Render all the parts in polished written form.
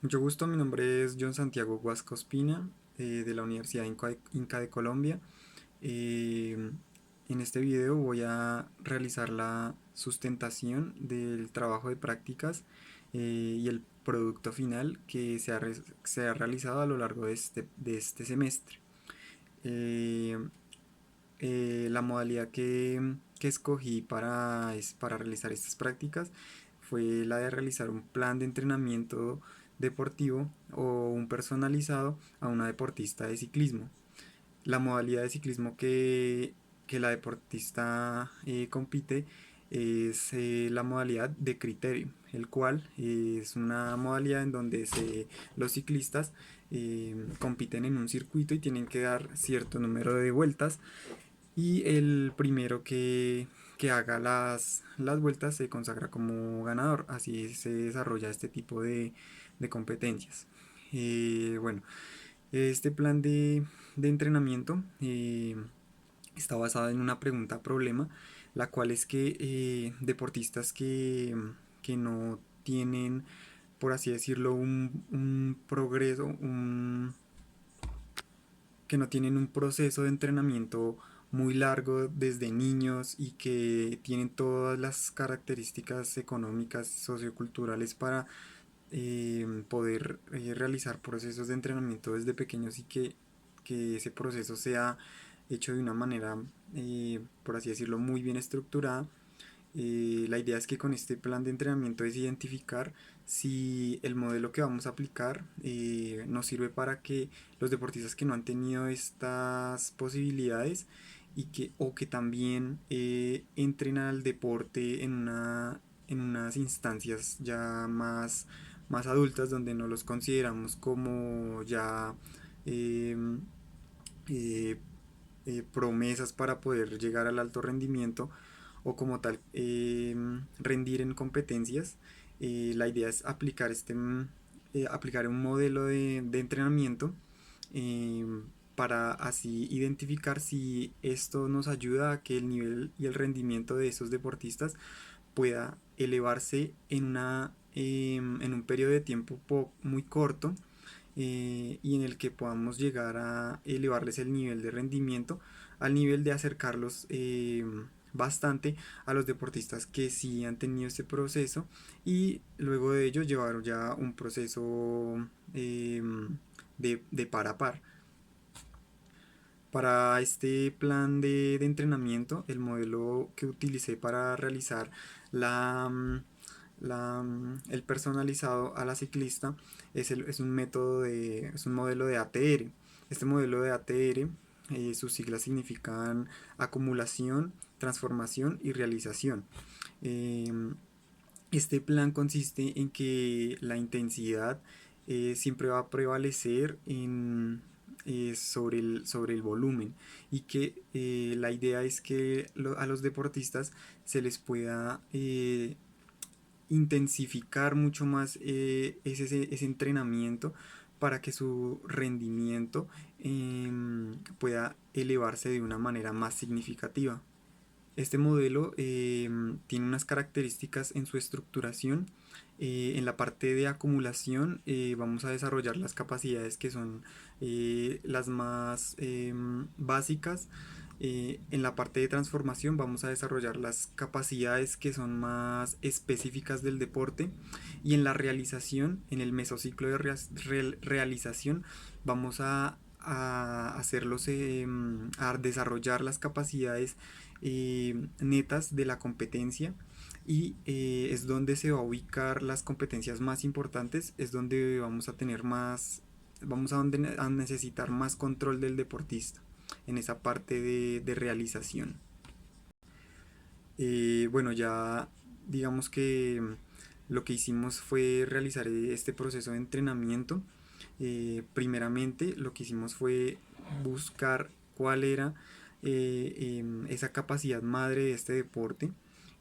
Mucho gusto, mi nombre es John Santiago Guasca Ospina, de la Universidad Inca de Colombia. Eh, en este video voy a realizar la sustentación del trabajo de prácticas y el producto final que se ha realizado a lo largo de este semestre. Eh, la modalidad que escogí para realizar estas prácticas fue la de realizar un plan de entrenamiento deportivo o un personalizado a una deportista de ciclismo. La modalidad de ciclismo que la deportista compite es la modalidad de criterio, el cual es una modalidad en donde los ciclistas compiten en un circuito y tienen que dar cierto número de vueltas y el primero que haga las vueltas se consagra como ganador. Así se desarrolla este tipo de competencias. Bueno, este plan de entrenamiento está basado en una pregunta-problema, la cual es que deportistas que no tienen, por así decirlo, un progreso, que no tienen un proceso de entrenamiento muy largo desde niños y que tienen todas las características económicas, socioculturales para poder realizar procesos de entrenamiento desde pequeños y que ese proceso sea hecho de una manera, por así decirlo, muy bien estructurada. La idea es que con este plan de entrenamiento es identificar si el modelo que vamos a aplicar nos sirve para que los deportistas que no han tenido estas posibilidades o que también entren al deporte en unas instancias ya más adultas donde no los consideramos como ya eh, eh, promesas para poder llegar al alto rendimiento o como tal rendir en competencias. La idea es aplicar un modelo de entrenamiento eh, para así identificar si esto nos ayuda a que el nivel y el rendimiento de esos deportistas pueda elevarse en un periodo de tiempo muy corto y en el que podamos llegar a elevarles el nivel de rendimiento al nivel de acercarlos bastante a los deportistas que sí han tenido este proceso y luego de ello llevar ya un proceso de par a par. Para este plan de entrenamiento, el modelo que utilicé para realizar la, mm, el personalizado a la ciclista es un es un modelo de ATR. Este modelo de ATR, sus siglas significan acumulación, transformación y realización. Em, este plan consiste en que la intensidad siempre va a prevalecer sobre el volumen y que la idea es que a los deportistas se les pueda intensificar mucho más ese entrenamiento para que su rendimiento pueda elevarse de una manera más significativa. Este modelo tiene unas características en su estructuración. En la parte de acumulación vamos a desarrollar las capacidades que son las más básicas. En la parte de transformación vamos a desarrollar las capacidades que son más específicas del deporte y en la realización, en el mesociclo de realización, vamos hacerlos, a desarrollar las capacidades netas de la competencia y es donde se va a ubicar las competencias más importantes, es donde vamos a tener a necesitar más control del deportista en esa parte de realización. Bueno, ya digamos que lo que hicimos fue realizar este proceso de entrenamiento. Primeramente lo que hicimos fue buscar cuál era esa capacidad madre de este deporte,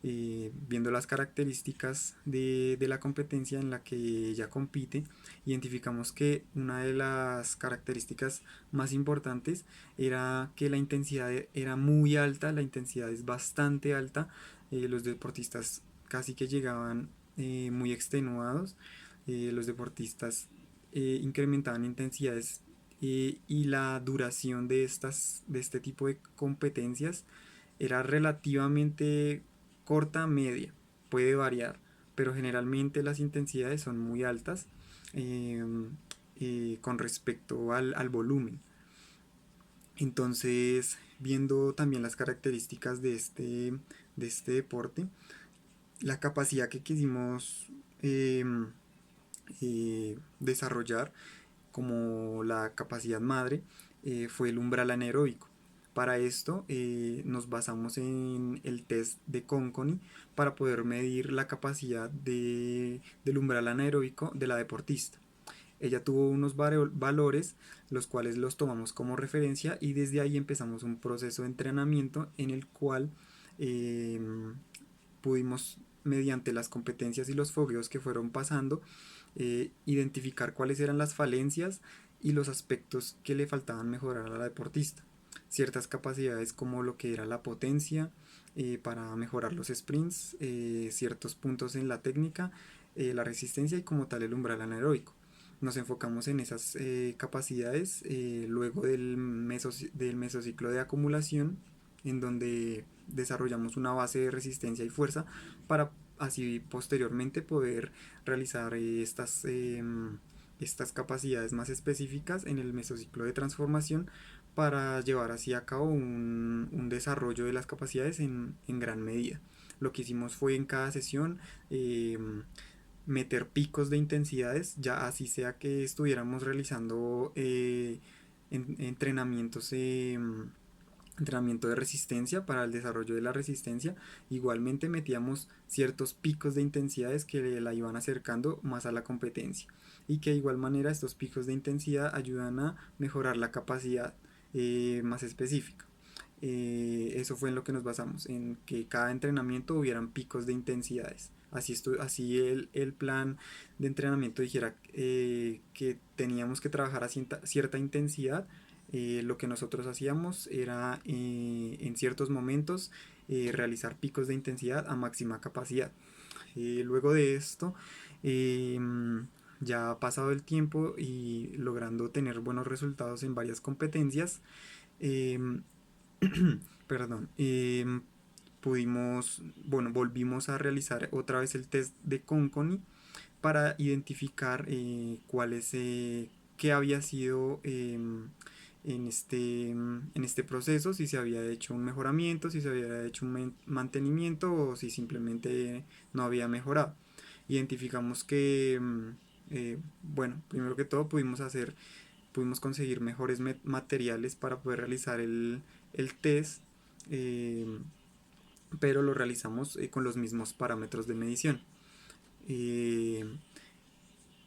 viendo las características de la competencia en la que ella compite, identificamos que una de las características más importantes era que la intensidad era muy alta, la intensidad es bastante alta, los deportistas casi que llegaban muy extenuados los deportistas incrementaban intensidades y la duración de este tipo de competencias era relativamente corta, media, puede variar, pero generalmente las intensidades son muy altas eh, con respecto al volumen. Entonces, viendo también las características de este deporte, la capacidad que quisimos eh, desarrollar como la capacidad madre fue el umbral anaeróbico. Para esto nos basamos en el test de Conconi para poder medir la capacidad del umbral anaeróbico de la deportista. Ella tuvo unos valores los cuales los tomamos como referencia y desde ahí empezamos un proceso de entrenamiento en el cual eh, pudimos mediante las competencias y los fogueos que fueron pasando identificar cuáles eran las falencias y los aspectos que le faltaban mejorar a la deportista. Ciertas capacidades como lo que era la potencia para mejorar los sprints, ciertos puntos en la técnica, la resistencia y como tal el umbral anaeróbico. Nos enfocamos en esas capacidades luego del mesociclo de acumulación, en donde desarrollamos una base de resistencia y fuerza para así posteriormente poder realizar estas capacidades más específicas en el mesociclo de transformación para llevar así a cabo un desarrollo de las capacidades en gran medida. Lo que hicimos fue en cada sesión meter picos de intensidades, ya así sea que estuviéramos realizando entrenamientos entrenamiento de resistencia para el desarrollo de la resistencia. Igualmente metíamos ciertos picos de intensidades que la iban acercando más a la competencia y que de igual manera estos picos de intensidad ayudan a mejorar la capacidad más específica. Eso fue en lo que nos basamos, en que cada entrenamiento hubieran picos de intensidades. Así el plan de entrenamiento dijera que teníamos que trabajar a cierta intensidad. Lo que nosotros hacíamos era en ciertos momentos realizar picos de intensidad a máxima capacidad. Luego de esto, eh, ya ha pasado el tiempo y logrando tener buenos resultados en varias competencias, eh, perdón, volvimos a realizar otra vez el test de Conconi para identificar qué había sido en este proceso, si se había hecho un mejoramiento, si se había hecho un mantenimiento o si simplemente no había mejorado. Identificamos que, bueno, primero que todo pudimos conseguir mejores materiales para poder realizar el test, eh, pero lo realizamos con los mismos parámetros de medición. Eh,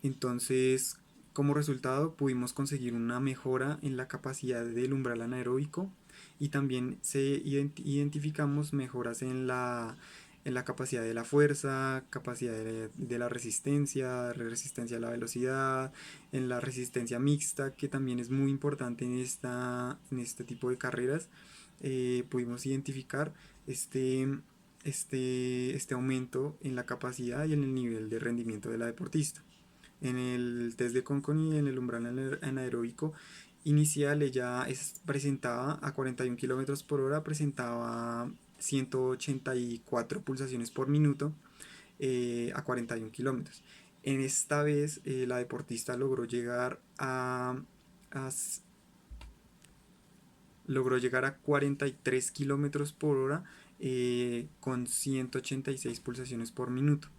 entonces, como resultado, pudimos conseguir una mejora en la capacidad del umbral anaeróbico y también identificamos mejoras en la capacidad de la fuerza, capacidad de la resistencia a la velocidad, en la resistencia mixta, que también es muy importante en este tipo de carreras. Pudimos identificar este, este aumento en la capacidad y en el nivel de rendimiento de la deportista. En el test de Conconi, en el umbral anaeróbico inicial, ella presentaba a 41 kilómetros por hora, presentaba 184 pulsaciones por minuto a 41 kilómetros. En esta vez la deportista a logró llegar a 43 kilómetros por hora con 186 pulsaciones por minuto.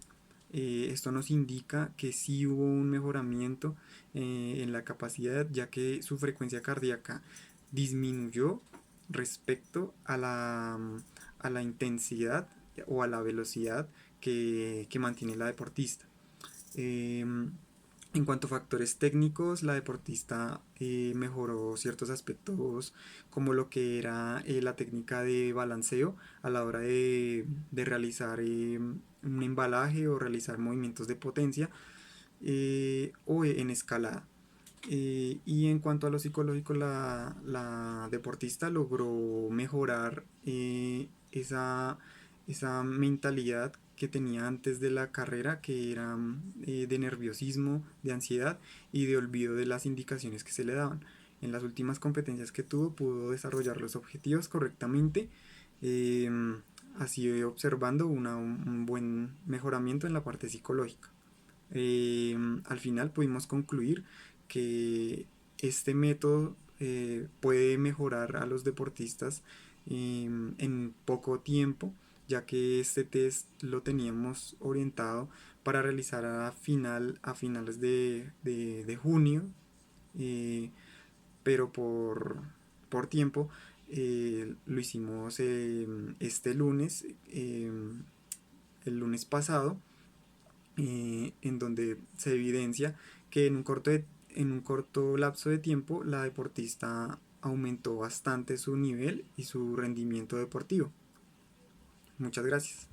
Esto nos indica que sí hubo un mejoramiento en la capacidad, ya que su frecuencia cardíaca disminuyó respecto a la intensidad o a la velocidad que mantiene la deportista. Eh, en cuanto a factores técnicos, la deportista mejoró ciertos aspectos como lo que era la técnica de balanceo a la hora de realizar un embalaje o realizar movimientos de potencia o en escalada. Y en cuanto a lo psicológico, la deportista logró mejorar esa mentalidad que tenía antes de la carrera, que eran de nerviosismo, de ansiedad y de olvido de las indicaciones que se le daban. En las últimas competencias que tuvo pudo desarrollar los objetivos correctamente, eh, así observando un buen mejoramiento en la parte psicológica. Al final pudimos concluir que este método puede mejorar a los deportistas en poco tiempo, ya que este test lo teníamos orientado para realizar a finales de junio, eh, pero por tiempo lo hicimos este lunes, el lunes pasado, en donde se evidencia que en un corto lapso de tiempo la deportista aumentó bastante su nivel y su rendimiento deportivo. Muchas gracias.